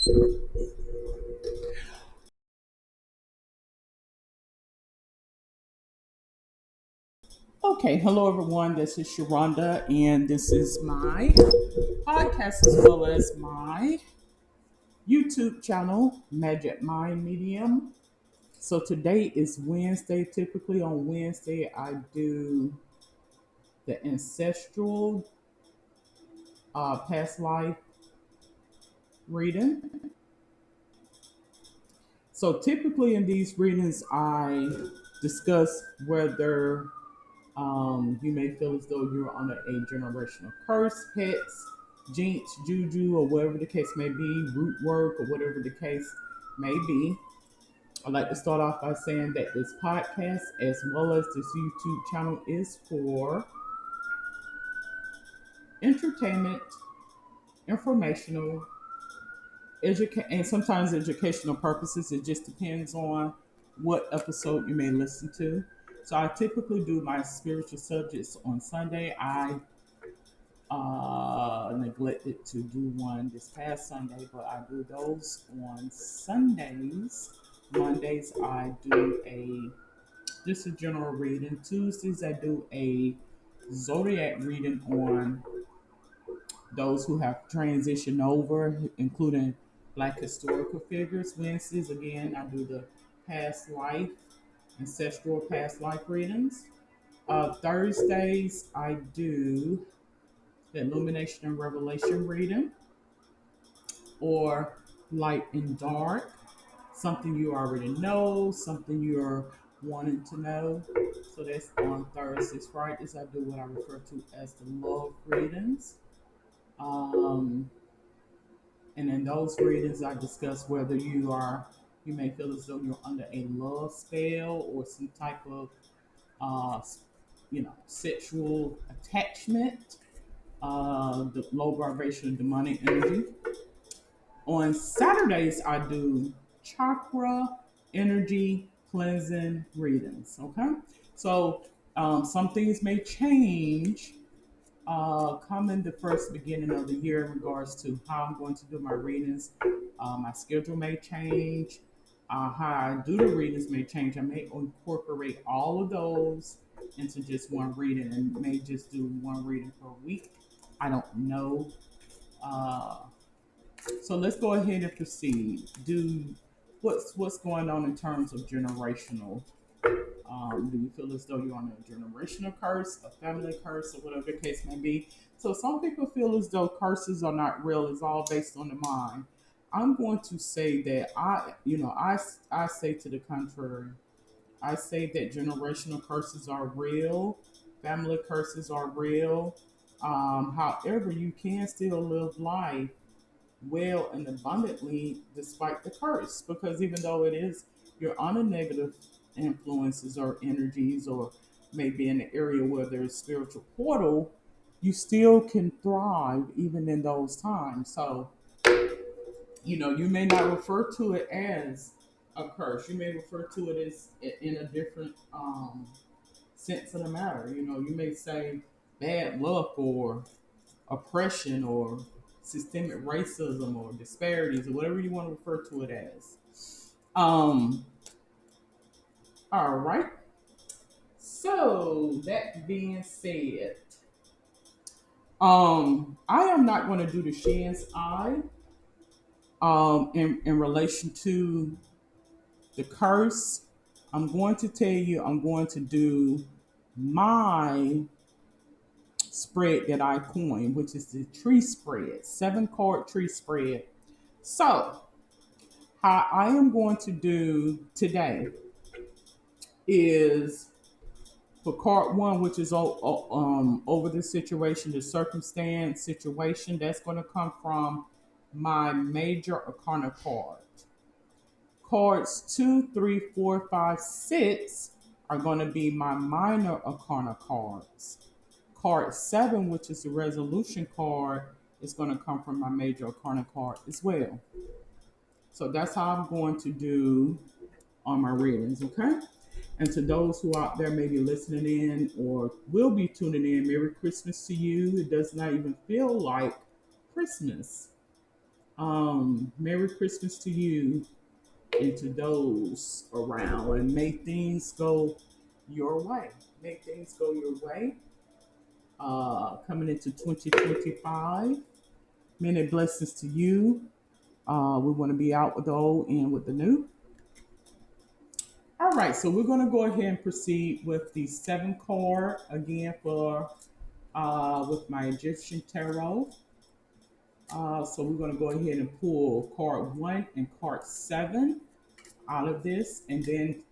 Okay, hello everyone. This is Sharonda, and this is my podcast as well as my YouTube channel, Magic Mind Medium. So today is Wednesday. Typically on Wednesday, I do the Ancestral past life reading. So typically in these readings, I discuss whether you may feel as though you're under a generational curse, pets, jinx, juju, or whatever the case may be, root work, or whatever the case may be. I'd like to start off by saying that this podcast, as well as this YouTube channel, is for entertainment, informational, and sometimes educational purposes. It just depends on what episode you may listen to. So I typically do my spiritual subjects on Sunday. I neglected to do one this past Sunday, but I do those on Sundays. Mondays I do a just a general reading. Tuesdays I do a zodiac reading on those who have transitioned over, including Black historical figures. Wednesdays again I do the past life, ancestral past life readings. Thursdays I do the illumination and revelation reading, or light and dark, something you already know, something you're wanting to know. So that's on Thursdays. Fridays, I do what I refer to as the love readings. Um, and in those readings, I discuss whether you may feel as though you're under a love spell or some type of, uh, sexual attachment, the low vibration demonic energy. On Saturdays, I do chakra energy cleansing readings. Okay, so some things may change coming the first beginning of the year in regards to how I'm going to do my readings. My schedule may change. How I do the readings may change. I may incorporate all of those into just one reading and may just do one reading per week. I don't know. Uh, so let's go ahead and proceed. Do what's going on in terms of generational? Do you feel as though you're on a generational curse, a family curse, or whatever the case may be? So some people feel as though curses are not real. It's all based on the mind. I'm going to say that I say to the contrary. I say that generational curses are real, family curses are real. However, you can still live life well and abundantly despite the curse, because even though it is you're on a negative influences or energies, or maybe in an area where there's spiritual portal, you still can thrive even in those times. So you may not refer to it as a curse. You may refer to it as in a different sense of the matter. You may say bad luck or oppression or systemic racism or disparities or whatever you want to refer to it as. Um, all right. So that being said, I am not going to do the Shan's eye in relation to the curse. I'm going to tell you, I'm going to do my spread that I coined, which is the tree spread, 7 card tree spread. So how I am going to do today is for card one, which is over the situation, the circumstance, situation. That's going to come from my major arcana card. Cards two, three, four, five, six are going to be my minor arcana cards. Card seven, which is the resolution card, is going to come from my major arcana card as well. So that's how I'm going to do on my readings, okay? And to those who out there may be listening in or will be tuning in, Merry Christmas to you. It does not even feel like Christmas. Merry Christmas to you and to those around, and may things go your way. May things go your way. Coming into 2025, many blessings to you. We want to be out with the old and with the new. All right, so we're going to go ahead and proceed with the seven card again for with my Egyptian tarot. So we're going to go ahead and pull card one and card seven out of this, and then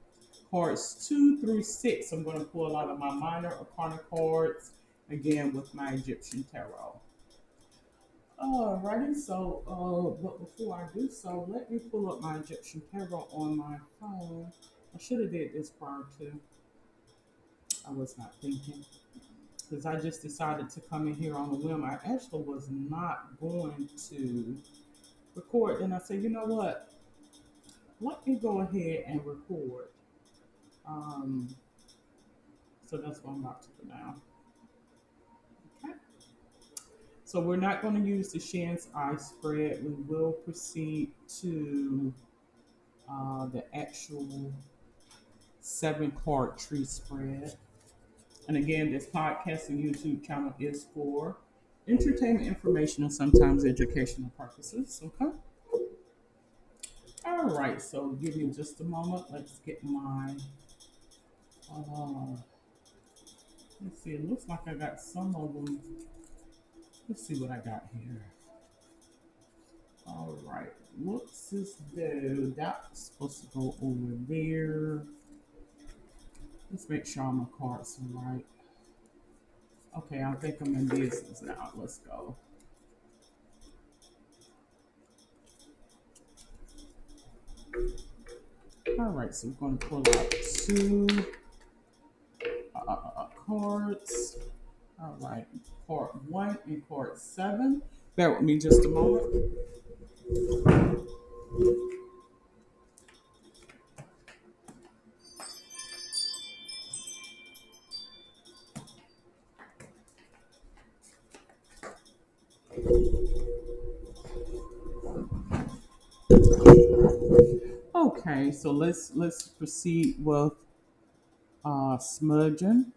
cards two through six. I'm going to pull out of my minor arcana cards again with my Egyptian tarot. Alrighty, so but before I do so, let me pull up my Egyptian tarot on my phone. I should have did this prior to. I was not thinking because I just decided to come in here on a whim. I actually was not going to record. Then I said, you know what? Let me go ahead and record. Um, so that's what I'm about to do now. Okay. So we're not going to use the Shan's eye spread. We will proceed to the actual seven card tree spread. And again, this podcast and YouTube channel is for entertainment, information, and sometimes educational purposes. Okay. All right. So give me just a moment. Let's get my. Uh, let's see. It looks like I got some of them. Let's see what I got here. All right. What's this do? That's supposed to go over there. Let's make sure my cards are right. Okay, I think I'm in business now. Let's go. All right, so we're going to pull out two cards. All right, card one and card seven. Bear with me just a moment. Okay, so let's proceed with smudging.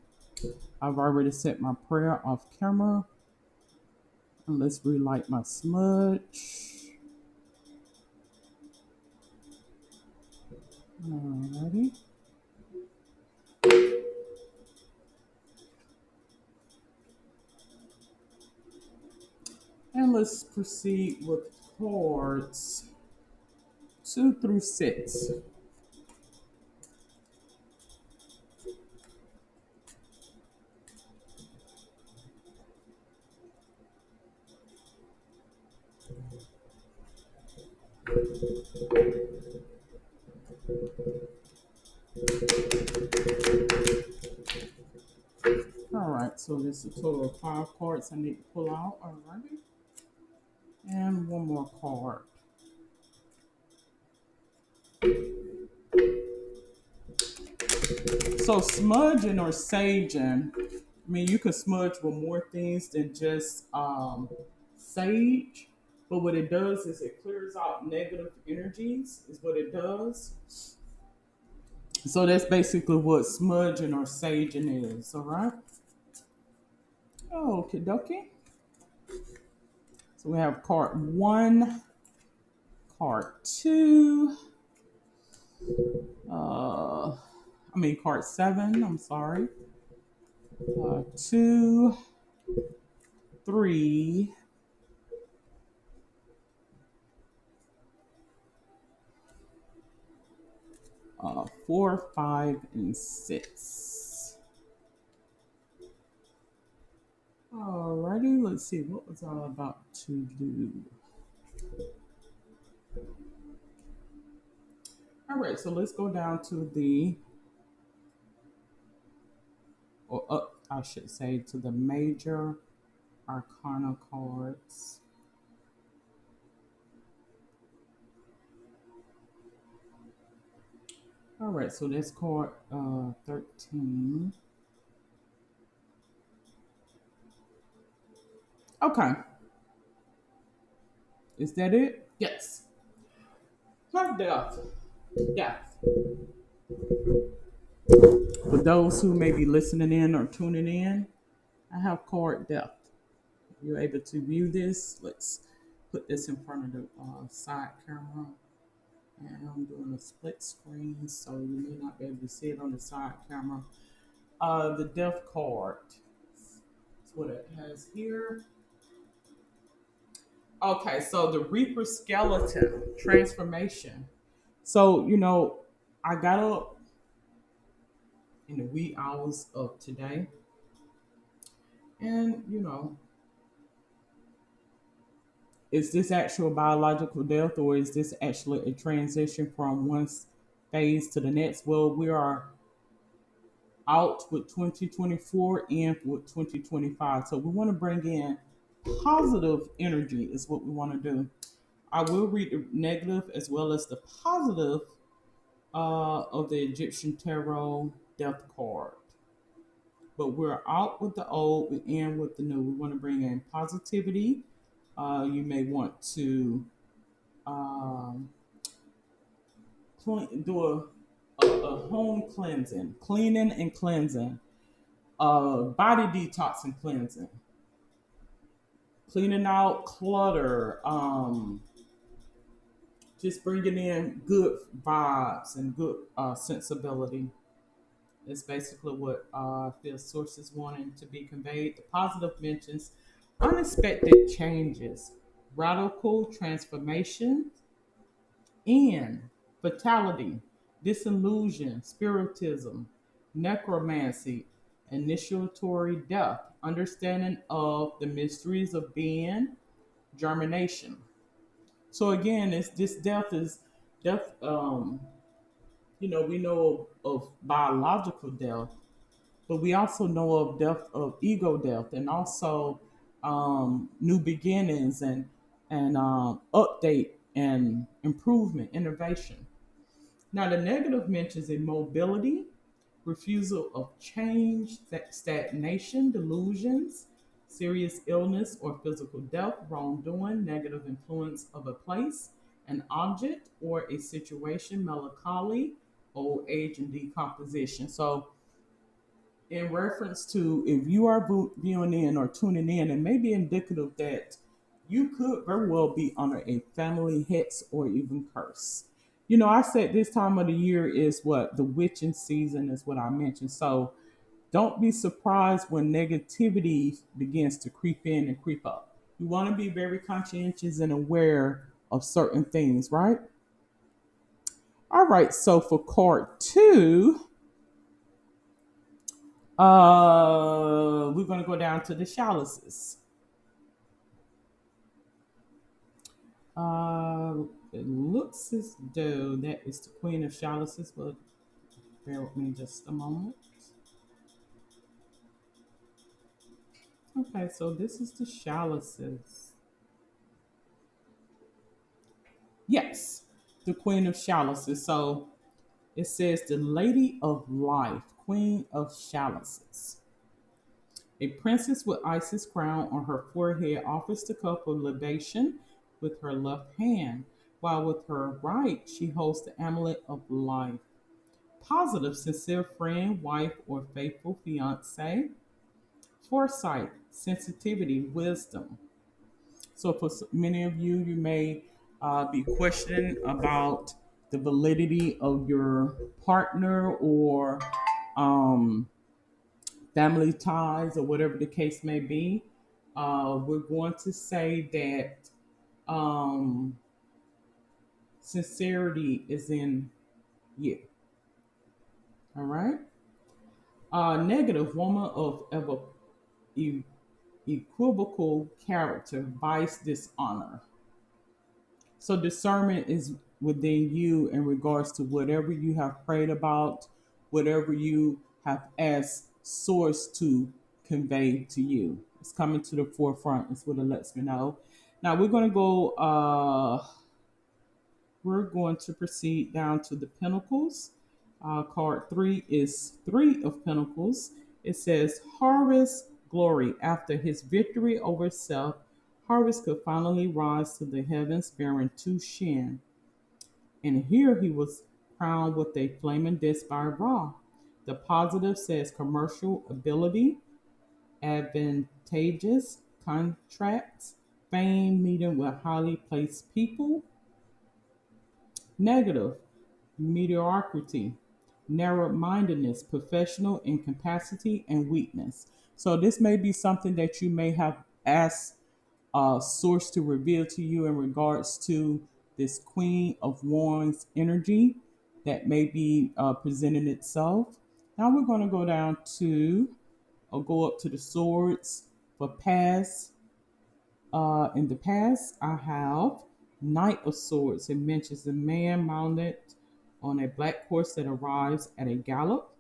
I've already set my prayer off camera. And let's relight my smudge. Alrighty. And let's proceed with cards two through six. All right, so this is a total of five cards I need to pull out. Alrighty. And one more card. So smudging or saging, I mean, you can smudge with more things than just sage. But what it does is it clears out negative energies, is what it does. So that's basically what smudging or saging is, all right? Okay, dokie. So we have card one, card two, card seven, I'm sorry. Two, three, 4, 5, and 6. Alrighty, let's see what was I about to do. All right, so let's go down to the, or up, I should say, to the major arcana cards. All right, so that's card 13. Okay. Is that it? Yes. Not death. Death. For those who may be listening in or tuning in, I have card death. If you're able to view this, let's put this in front of the side camera. And I'm doing a split screen, so you may not be able to see it on the side camera. The death card. That's what it has here. Okay, so the Reaper skeleton transformation. So, I got up in the wee hours of today, and, is this actual biological death or is this actually a transition from one phase to the next? Well, we are out with 2024 and with 2025. So we want to bring in positive energy, is what we want to do. I will read the negative as well as the positive of the Egyptian Tarot Death card. But we're out with the old, we in with the new. We want to bring in positivity. You may want to um, do a home cleansing, cleaning and cleansing, body detox and cleansing, cleaning out clutter, just bringing in good vibes and good sensibility. Is basically what the source is wanting to be conveyed. The positive mentions unexpected changes, radical transformation, and fatality, disillusion, spiritism, necromancy, initiatory death, understanding of the mysteries of being, germination. So again, it's this death is death. We know of biological death, but we also know of death of ego death, and also new beginnings and update and improvement, innovation. Now, the negative mentions immobility, refusal of change, stagnation, delusions, serious illness or physical death, wrongdoing, negative influence of a place, an object, or a situation, melancholy, old age, and decomposition. So, in reference to if you are viewing in or tuning in, it may be indicative that you could very well be under a family hex or even curse. I said this time of the year is what the witching season is what I mentioned. So don't be surprised when negativity begins to creep in and creep up. You want to be very conscientious and aware of certain things, right? All right, so for card two, we're going to go down to the chalices. It looks as though that is the Queen of Chalices, but bear with me just a moment. Okay, so this is the chalices. Yes, the Queen of Chalices. So it says the Lady of Life, Queen of Chalices. A princess with Isis crown on her forehead offers the cup of libation with her left hand, while with her right she holds the amulet of life. Positive, sincere friend, wife, or faithful fiance. Foresight, sensitivity, wisdom. So, for many of you, you may be questioning about the validity of your partner or um, family ties or whatever the case may be. We're going to say that um, sincerity is in you. All right. Negative woman of e- equivocal character, vice, dishonor. So discernment is within you in regards to whatever you have prayed about, whatever you have asked source to convey to you. It's coming to the forefront. Is what it lets me know. Now we're going to proceed down to the Pentacles. Card three is Three of Pentacles. It says harvest glory after his victory over self. Harvest could finally rise to the heavens bearing two shin, and here he was crowned with a flaming disc by Ra. The positive says commercial ability, advantageous contracts, fame, meeting with highly placed people. Negative, mediocrity, narrow mindedness, professional incapacity, and weakness. So, this may be something that you may have asked a source to reveal to you in regards to this Queen of Wands energy that may be presenting itself. Now, we're going to go down to, or go up to the swords for past. In the past, I have Knight of Swords. It mentions a man mounted on a black horse that arrives at a gallop.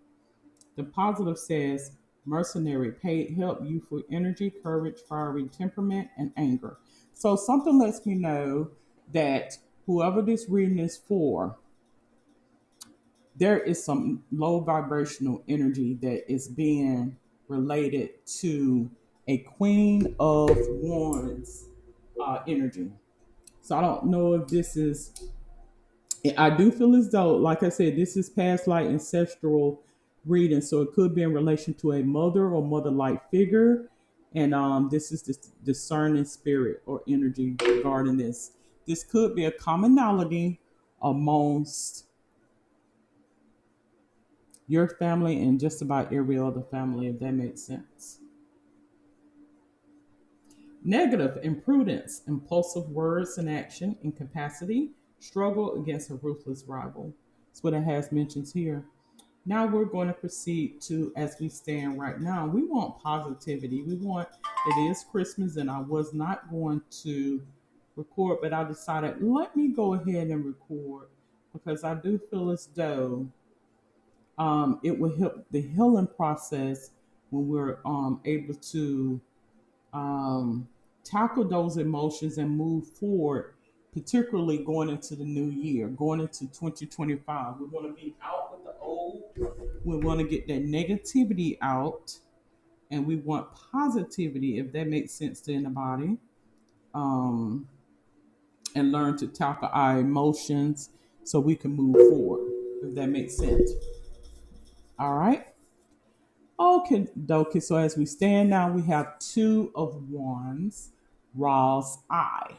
The positive says mercenary, paid help, youthful energy, courage, fiery temperament, and anger. So something lets me know that whoever this reading is for, there is some low vibrational energy that is being related to a Queen of Wands energy. So I don't know if this is. I do feel as though, like I said, this is past life ancestral reading, so it could be in relation to a mother or mother-like figure, and this is the discerning spirit or energy regarding this. This could be a commonality amongst your family and just about every other family, if that makes sense. Negative, imprudence, impulsive words and action, incapacity, struggle against a ruthless rival. That's what it has mentions here. Now we're going to proceed to, as we stand right now, we want positivity. We want, it is Christmas and I was not going to record, but I decided let me go ahead and record because I do feel as though it will help the healing process when we're able to um, tackle those emotions and move forward, particularly going into the new year, going into 2025. We want to be out with the old. We want to get that negativity out, and we want positivity, if that makes sense to anybody, um, and learn to tackle our emotions so we can move forward, if that makes sense. All right. Okay, dokie. So as we stand now, we have two of wands, Ra's eye.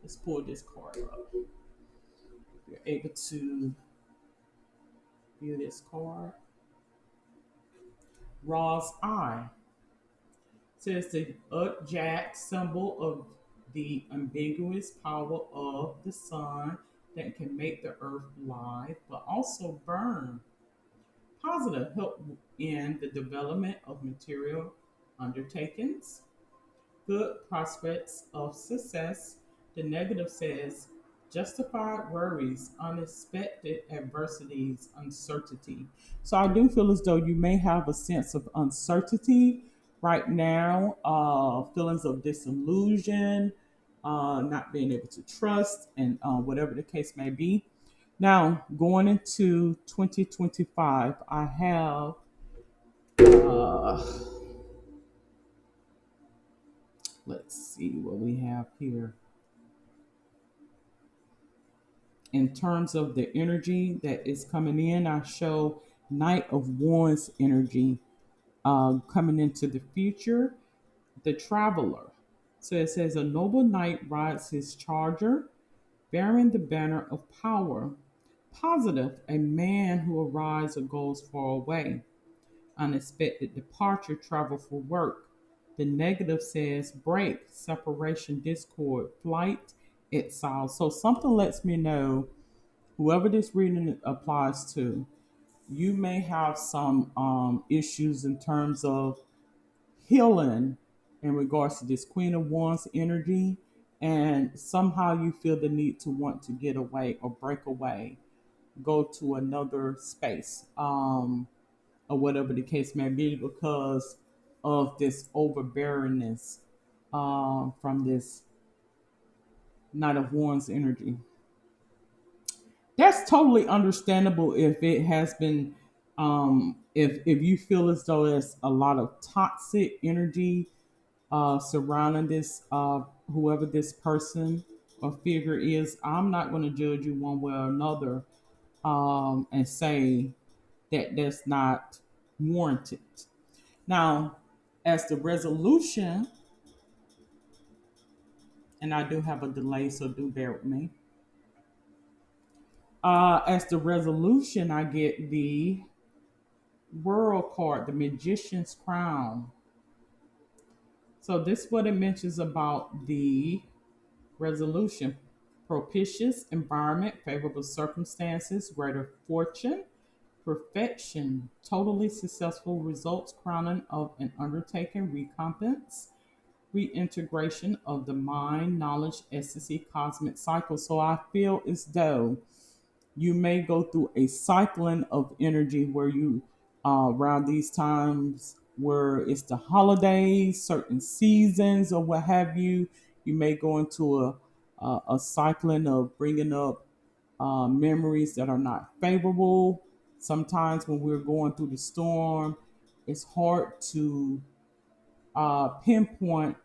Let's pull this card up. If you're able to view this card, Ra's eye says the jack symbol of the ambiguous power of the sun that can make the earth live, but also burn. Positive help in the development of material undertakings, good prospects of success. The negative says justified worries, unexpected adversities, uncertainty. So I do feel as though you may have a sense of uncertainty right now, feelings of disillusion, not being able to trust, and whatever the case may be. Now, going into 2025, I have uh, let's see what we have here. In terms of the energy that is coming in, I show Knight of Wands energy coming into the future. The Traveler. So it says, a noble knight rides his charger, bearing the banner of power. Positive, a man who arrives or goes far away. Unexpected departure, travel for work. The negative says break, separation, discord, flight, exile. So something lets me know whoever this reading applies to, you may have some issues in terms of healing in regards to this Queen of Wands energy, and somehow you feel the need to want to get away or break away, go to another space, or whatever the case may be, because of this overbearingness from this Knight of Wands energy. That's totally understandable if it has been if you feel as though there's a lot of toxic energy surrounding this whoever this person or figure is, I'm not going to judge you one way or another, and say that that's not warranted. Now, as the resolution, and I do have a delay, so do bear with me. As the resolution, I get the World card, the Magician's Crown. So this is what it mentions about the resolution: propitious environment, favorable circumstances, greater fortune, perfection, totally successful results, crowning of an undertaking, recompense, reintegration of the mind, knowledge, ecstasy, cosmic cycle. So I feel as though you may go through a cycling of energy where you, around these times where it's the holidays, certain seasons, or what have you, you may go into a cycling of bringing up memories that are not favorable. Sometimes when we're going through the storm, it's hard to pinpoint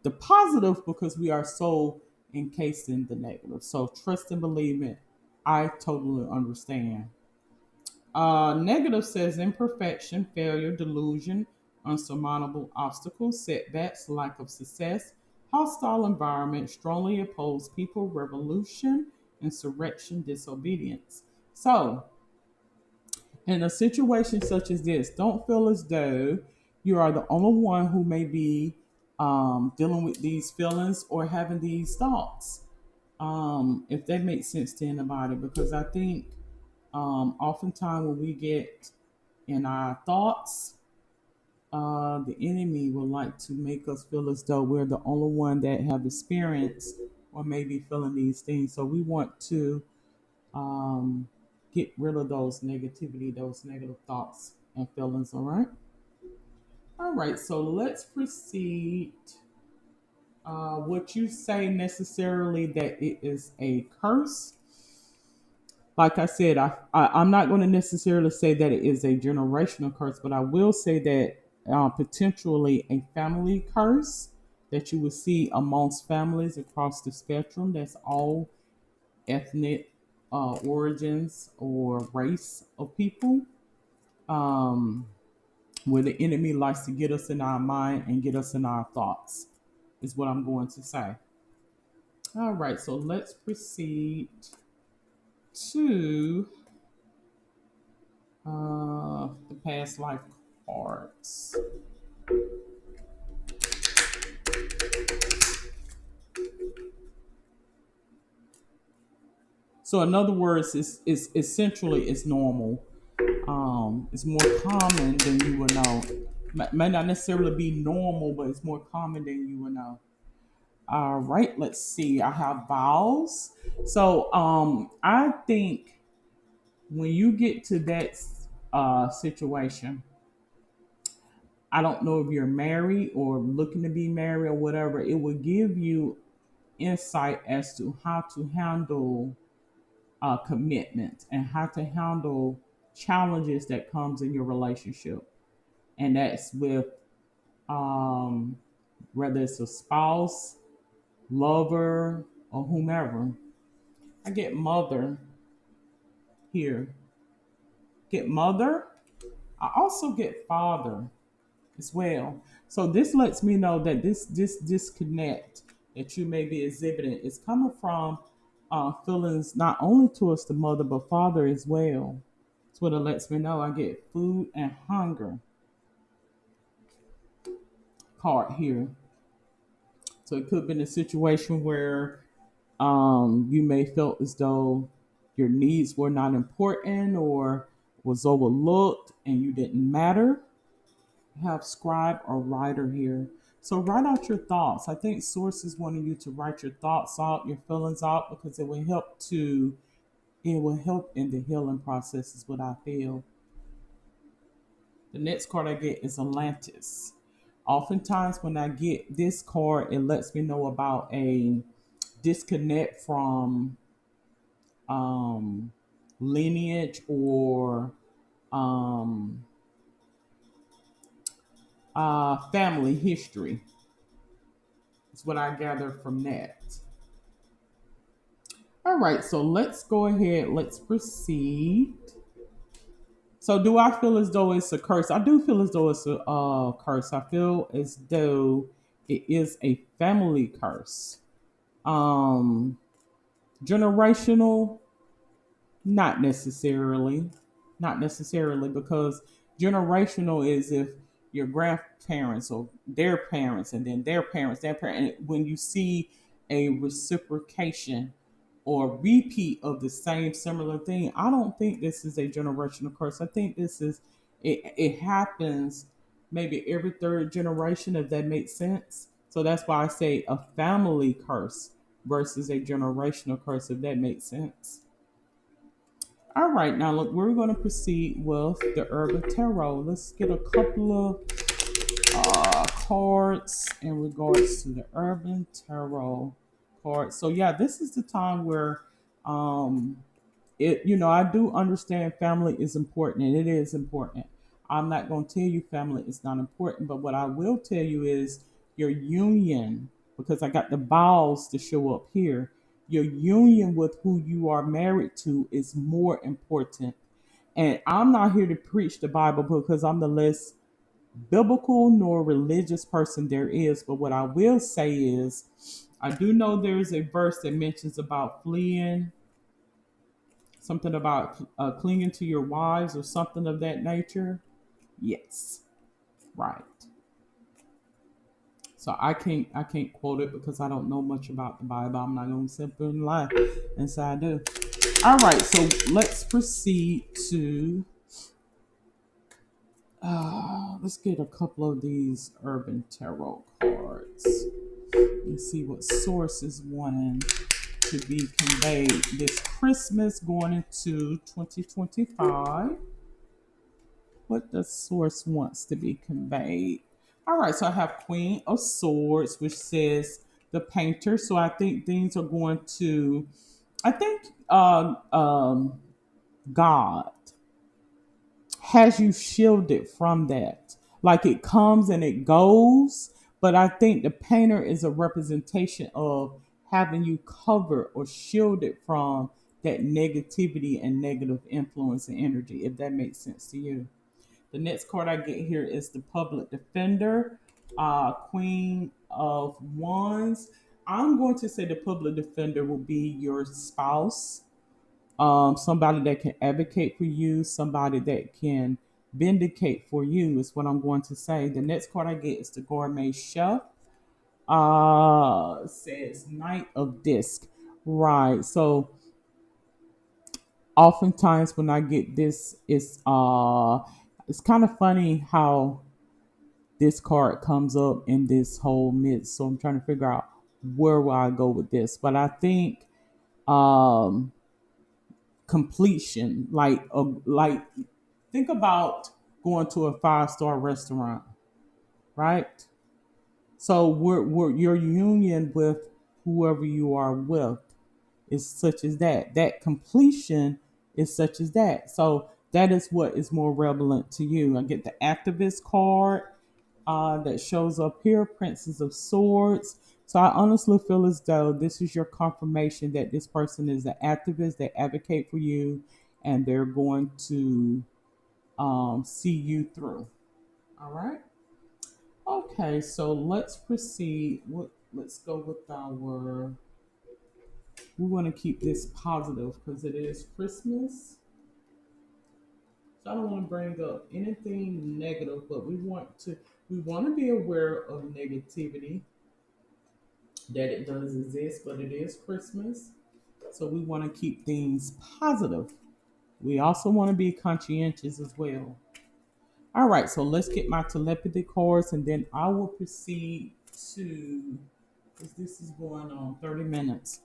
the positive because we are so encased in the negative. So trust and believe it. I totally understand. Negative says imperfection, failure, delusion, unsurmountable obstacles, setbacks, lack of success, hostile environment, strongly opposed people, revolution, insurrection, disobedience. So, in a situation such as this, don't feel as though you are the only one who may be dealing with these feelings or having these thoughts. If that makes sense to anybody, because I think oftentimes when we get in our thoughts, the enemy would like to make us feel as though we're the only one that have experienced or maybe feeling these things. So we want to um, get rid of those negativity, those negative thoughts and feelings. All right. All right. So let's proceed. Would you say necessarily that it is a curse? Like I said, I'm not going to necessarily say that it is a generational curse, but I will say that potentially a family curse that you will see amongst families across the spectrum. That's all ethnic origins or race of people, um, where the enemy likes to get us in our mind and get us in our thoughts, is what I'm going to say. All right, so let's proceed to the past life cards. So, in other words, it's essentially it's normal. It's more common than you would know. May not necessarily be normal, but it's more common than you would know. All right, let's see. I have vowels. So, I think when you get to that situation, I don't know if you're married or looking to be married or whatever. It will give you insight as to how to handle commitment and how to handle challenges that comes in your relationship, and that's with um, whether it's a spouse, lover, or whomever. I get mother here. Get mother. I also get father as well. So this lets me know that this disconnect that you may be exhibiting is coming from feelings not only towards the mother but father as well. That's what it lets me know. I get food and hunger card here. So it could be in a situation where you may felt as though your needs were not important or was overlooked and you didn't matter. Have scribe or writer here. So write out your thoughts. I think source is wanting you to write your thoughts out, your feelings out, because it will help in the healing process is what I feel. The next card I get is Atlantis. Oftentimes when I get this card, it lets me know about a disconnect from um, lineage or um, family history. It's what I gather from that. All right, so let's go ahead. Let's proceed. So, do I feel as though it's a curse? I do feel as though it's a curse. I feel as though it is a family curse. Um, Generational. Not necessarily. Not necessarily, because generational is if your grandparents or their parents and then their parents, their parents, and when you see a reciprocation or repeat of the same similar thing, I don't think this is a generational curse. I think this is it happens maybe every third generation, if that makes sense. So that's why I say a family curse versus a generational curse, if that makes sense. All right, now look, we're going to proceed with the Urban Tarot. Let's get a couple of cards in regards to the Urban Tarot card. So yeah, this is the time where um I do understand family is important, and it is important. I'm not going to tell you family is not important, but what I will tell you is your union, because I got the balls to show up here. Your union with who you are married to is more important. And I'm not here to preach the Bible because I'm the less biblical nor religious person there is. But what I will say is, I do know there's a verse that mentions about fleeing, something about clinging to your wives or something of that nature. Yes, right. So I can't quote it because I don't know much about the Bible. I'm not going to sit there and lie and say I do. All right, so let's proceed to let's get a couple of these Urban Tarot cards and see what source is wanting to be conveyed this Christmas going into 2025. What the source wants to be conveyed. All right, so I have Queen of Swords, which says the painter. So I think things are going to, I think God has you shielded from that. Like it comes and it goes, but I think the painter is a representation of having you covered or shielded from that negativity and negative influence and energy, if that makes sense to you. The next card I get here is the Public Defender, Queen of Wands. I'm going to say the Public Defender will be your spouse, somebody that can advocate for you, somebody that can vindicate for you, is what I'm going to say. The next card I get is the Gourmet Chef. Says Knight of Disc. Right. So oftentimes when I get this, it's kind of funny how this card comes up in this whole midst. So I'm trying to figure out where will I go with this. But I think um completion, like think about going to a five-star restaurant, right? So we're your union with whoever you are with is such as that. That completion is such as that. So that is what is more relevant to you. I get the activist card that shows up here, Princess of Swords. So I honestly feel as though this is your confirmation that this person is an activist, they advocate for you, and they're going to see you through. All right. Okay, so let's proceed. Let's go with our. We want to keep this positive because it is Christmas. So I don't want to bring up anything negative, but we want to be aware of negativity, that it does exist, but it is Christmas. So we want to keep things positive. We also want to be conscientious as well. All right, so let's get my telepathy cards and then I will proceed to, because this is going on 30 minutes,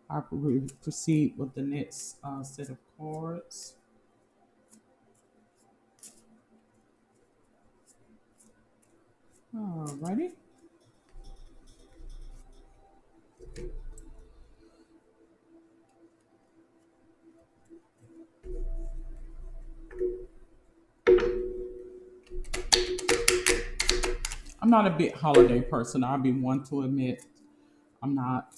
I will proceed with the next set of cards. Alrighty. I'm not a big holiday person, I'll be one to admit. I'm not.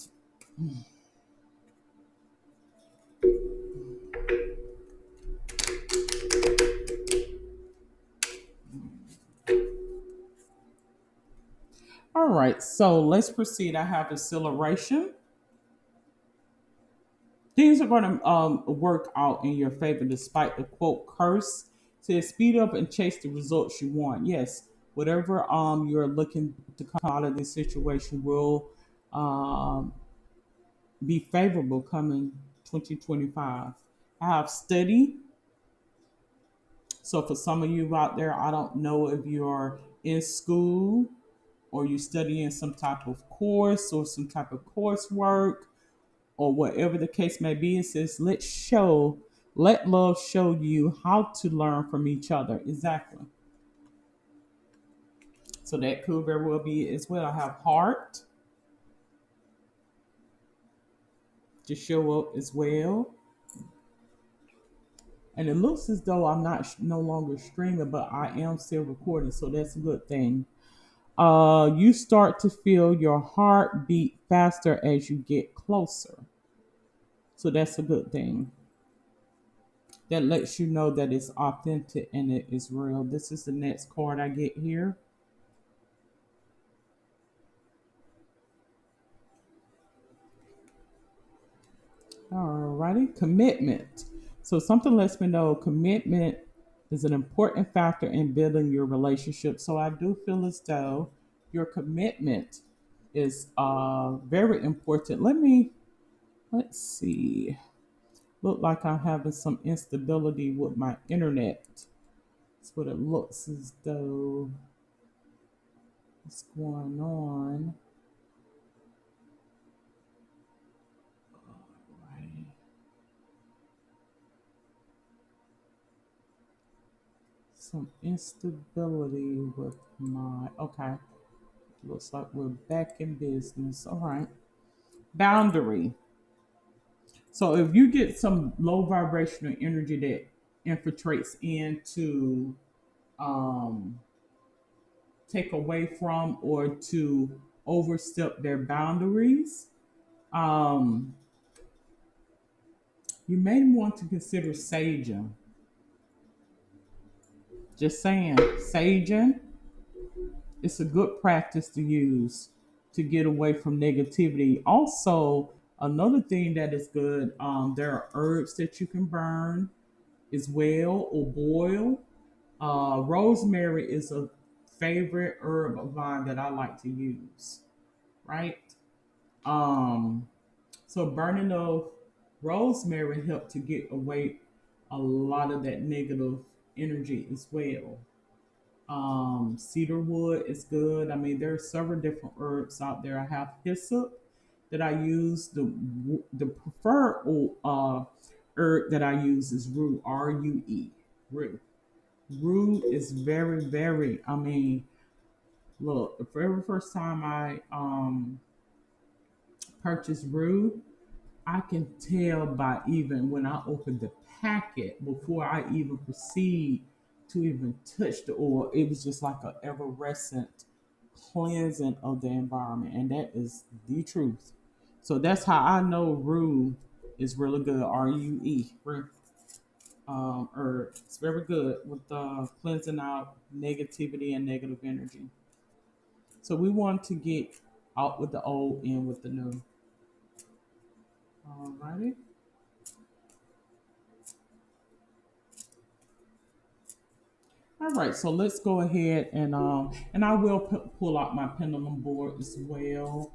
All right, so let's proceed. I have acceleration. Things are going to work out in your favor despite the quote curse. Says speed up and chase the results you want. Yes, whatever you're looking to come out of this situation will um, be favorable coming 2025. I have study. So for some of you out there, I don't know if you're in school or you studying some type of course or some type of coursework or whatever the case may be. It says, let love show you how to learn from each other. Exactly. So that could very well be it as well. I have heart to show up as well. And it looks as though I'm not no longer streaming, but I am still recording. So that's a good thing. You start to feel your heart beat faster as you get closer. So that's a good thing. That lets you know that it's authentic and it is real. This is the next card I get here. Alrighty, commitment. So something lets me know commitment is an important factor in building your relationship. So I do feel as though your commitment is very important. Let's see. Look like I'm having some instability with my internet. That's what it looks as though is going on. Alrighty. Some instability with my okay. Looks like we're back in business. All right. Boundary. So if you get some low vibrational energy that infiltrates into um, take away from or to overstep their boundaries, um, you may want to consider saging. Just saying, saging. It's a good practice to use to get away from negativity. Also, another thing that is good, there are herbs that you can burn as well or boil. Rosemary is a favorite herb of mine that I like to use, right? Um, so burning of rosemary help to get away a lot of that negative energy as well. Cedar wood is good. I mean, there are several different herbs out there. I have hyssop that I use. The preferred herb that I use is rue, R-U-E, rue. Rue is very, very. I mean, look, the very first time I purchased rue, I can tell by even when I open the packet before I even proceed to even touch the oil, it was just like a effervescent cleansing of the environment, and that is the truth. So that's how I know rue is really good. RUE, rue, herb. It's very good with cleansing out negativity and negative energy. So we want to get out with the old, in with the new. Alrighty. All right, so let's go ahead and I will pull out my pendulum board as well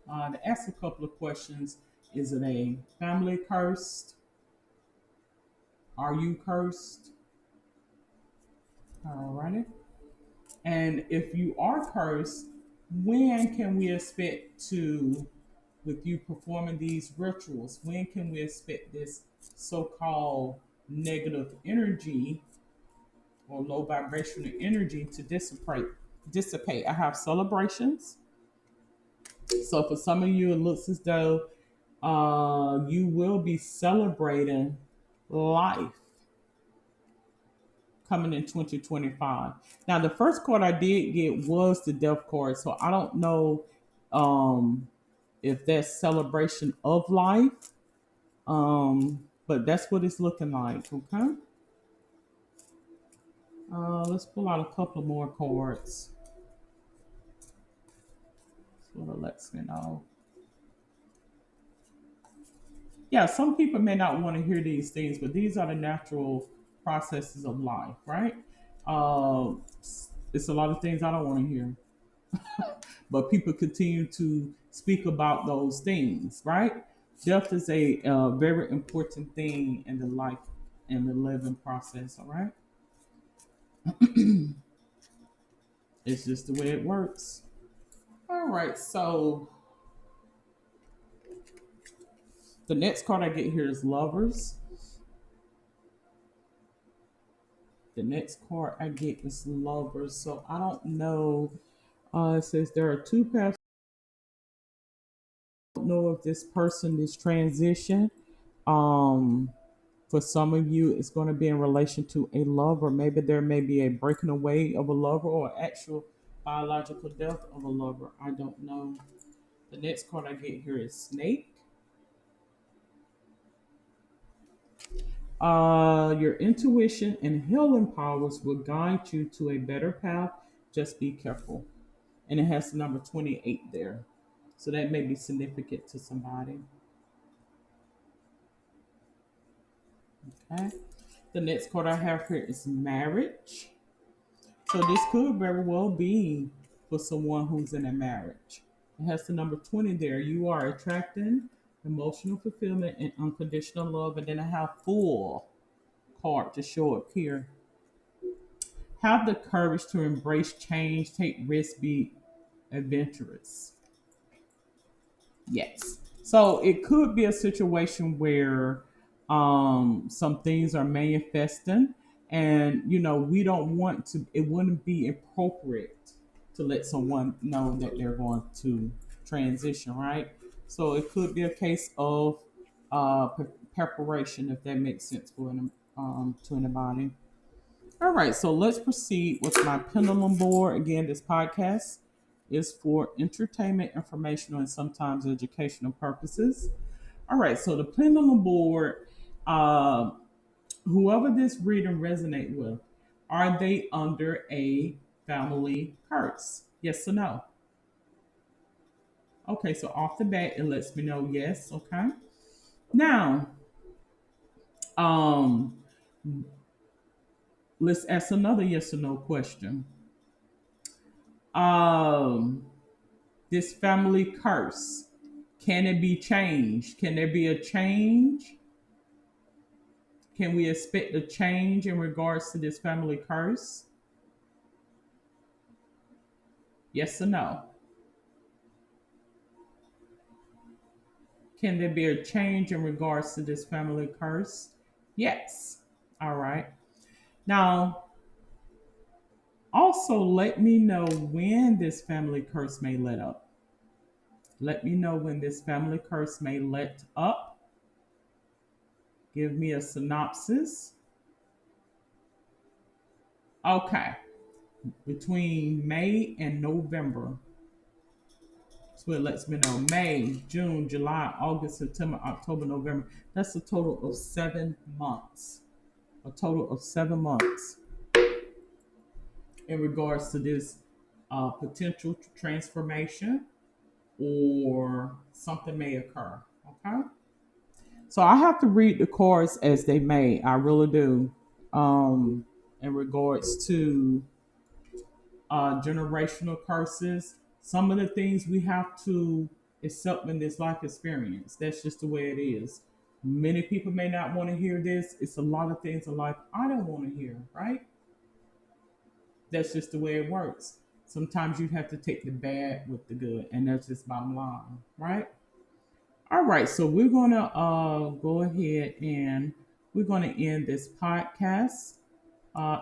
to ask a couple of questions. Is it a family cursed? Are you cursed? All righty. And if you are cursed, when can we expect to, with you performing these rituals, when can we expect this so-called negative energy or low vibrational energy to dissipate. I have celebrations. So for some of you, it looks as though you will be celebrating life coming in 2025. Now, the first card I did get was the death card. So I don't know um, if that's celebration of life. But that's what it's looking like. Okay. Let's pull out a couple more cards. So it lets me know. Yeah, some people may not want to hear these things, but these are the natural processes of life, right? Uh, it's a lot of things I don't want to hear, but people continue to speak about those things, right? Death is a very important thing in the life and the living process, all right? It's just the way it works. All right, so the next card I get here is Lovers. The next card I get is Lovers. So I don't know. It says there are two paths. I don't know if this person is transition. Um, for some of you, it's going to be in relation to a love, or maybe there may be a breaking away of a lover or actual biological death of a lover. I don't know. The next card I get here is Snake. Your intuition and healing powers will guide you to a better path. Just be careful. And it has the number 28 there. So that may be significant to somebody. Okay. The next card I have here is Marriage. So this could very well be for someone who's in a marriage. It has the number 20 there. You are attracting emotional fulfillment and unconditional love. And then I have Full card to show up here. Have the courage to embrace change, take risks, be adventurous. Yes. So it could be a situation where some things are manifesting, and we don't want to. It wouldn't be appropriate to let someone know that they're going to transition, right? So it could be a case of preparation, if that makes sense for to anybody. All right, so let's proceed with my pendulum board. Again, this podcast is for entertainment, informational, and sometimes educational purposes. All right, so the pendulum board, uh, whoever this reading resonate with, are they under a family curse? Yes or no? Okay, so off the bat, it lets me know yes. Okay. Now, um, let's ask another yes or no question. Um, this family curse, can it be changed? Can there be a change? Can we expect a change in regards to this family curse? Yes or no? Can there be a change in regards to this family curse? Yes. All right. Now, also let me know when this family curse may let up. Let me know when this family curse may let up. Give me a synopsis. Okay. Between May and November. So it lets me know May, June, July, August, September, October, November. That's a total of 7 months. A total of 7 months in regards to this potential transformation, or something may occur. Okay. So I have to read the cards as they may. I really do. In regards to generational curses, some of the things we have to accept in this life experience. That's just the way it is. Many people may not want to hear this. It's a lot of things in life I don't want to hear, right? That's just the way it works. Sometimes you have to take the bad with the good, and that's just bottom line, right? All right, so we're gonna go ahead and we're gonna end this podcast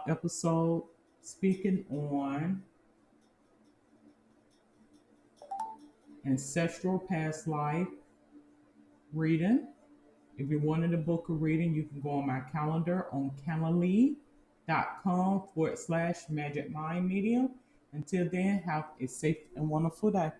episode speaking on ancestral past life reading. If you're wanting to book a reading, you can go on my calendar on calendly.com/magic mind medium. Until then, have a safe and wonderful day.